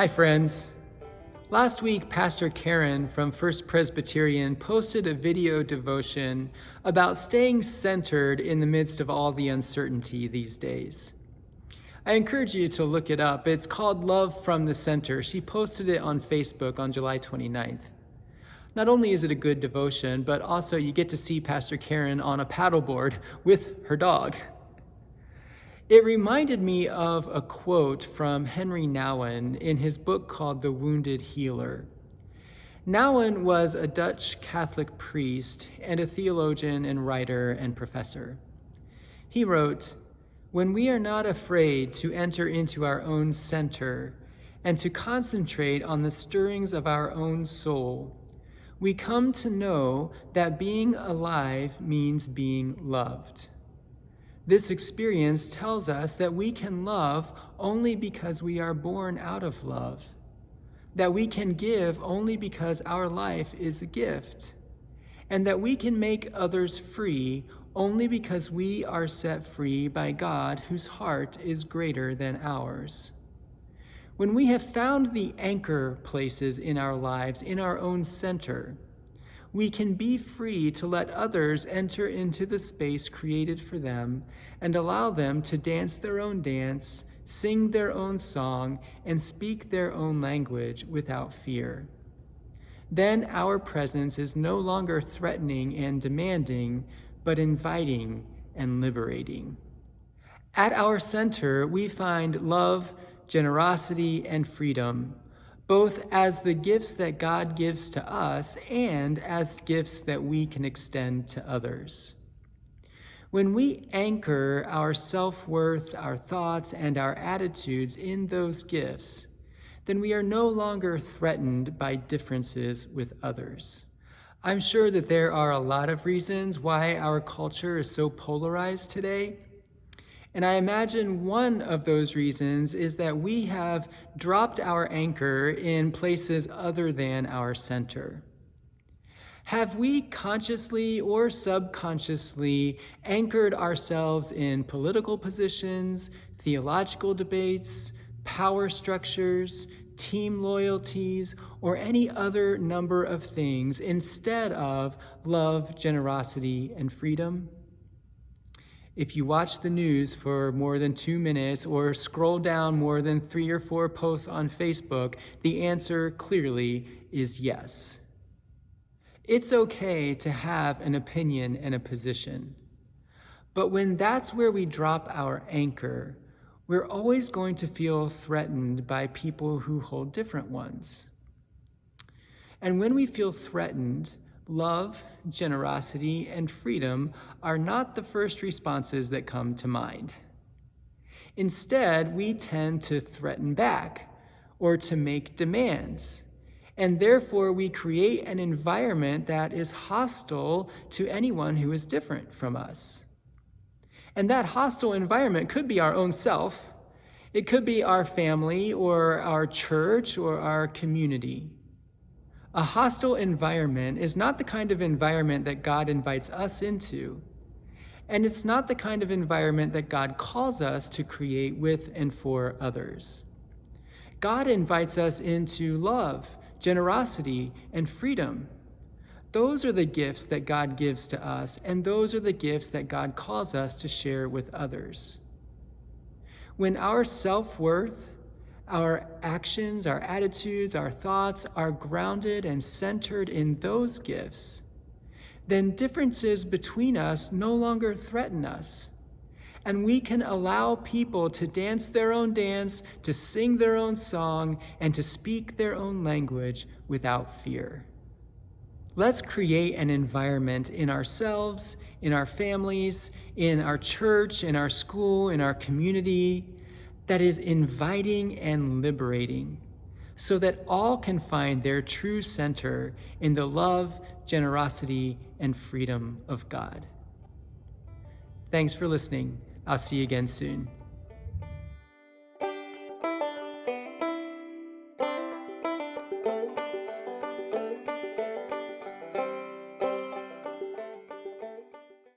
Hi, friends. Last week, Pastor Karen from First Presbyterian posted a video devotion about staying centered in the midst of all the uncertainty these days. I encourage you to look it up. It's called Love from the Center. She posted it on Facebook on July 29th. Not only is it a good devotion, but also you get to see Pastor Karen on a paddleboard with her dog. It reminded me of a quote from Henry Nouwen in his book called The Wounded Healer. Nouwen was a Dutch Catholic priest and a theologian and writer and professor. He wrote, "When we are not afraid to enter into our own center and to concentrate on the stirrings of our own soul, we come to know that being alive means being loved. This experience tells us that we can love only because we are born out of love, that we can give only because our life is a gift, and that we can make others free only because we are set free by God, whose heart is greater than ours. When we have found the anchor places in our lives, in our own center, we can be free to let others enter into the space created for them and allow them to dance their own dance, sing their own song, and speak their own language without fear. Then our presence is no longer threatening and demanding, but inviting and liberating. At our center, we find love, generosity, and freedom, both as the gifts that God gives to us and as gifts that we can extend to others. When we anchor our self-worth, our thoughts, and our attitudes in those gifts, then we are no longer threatened by differences with others. I'm sure that there are a lot of reasons why our culture is so polarized today. And I imagine one of those reasons is that we have dropped our anchor in places other than our center. Have we consciously or subconsciously anchored ourselves in political positions, theological debates, power structures, team loyalties, or any other number of things instead of love, generosity, and freedom? If you watch the news for more than 2 minutes or scroll down more than 3 or 4 posts on Facebook, the answer clearly is yes. It's okay to have an opinion and a position. But when that's where we drop our anchor, we're always going to feel threatened by people who hold different ones. And when we feel threatened, love, generosity, and freedom are not the first responses that come to mind. Instead, we tend to threaten back or to make demands, and therefore we create an environment that is hostile to anyone who is different from us. And that hostile environment could be our own self, it could be our family or our church or our community. A hostile environment is not the kind of environment that God invites us into, and it's not the kind of environment that God calls us to create with and for others. God invites us into love, generosity, and freedom. Those are the gifts that God gives to us, and those are the gifts that God calls us to share with others. When our self-worth, our actions, our attitudes, our thoughts are grounded and centered in those gifts, then differences between us no longer threaten us. And we can allow people to dance their own dance, to sing their own song, and to speak their own language without fear. Let's create an environment in ourselves, in our families, in our church, in our school, in our community, that is inviting and liberating, so that all can find their true center in the love, generosity, and freedom of God. Thanks for listening. I'll see you again soon.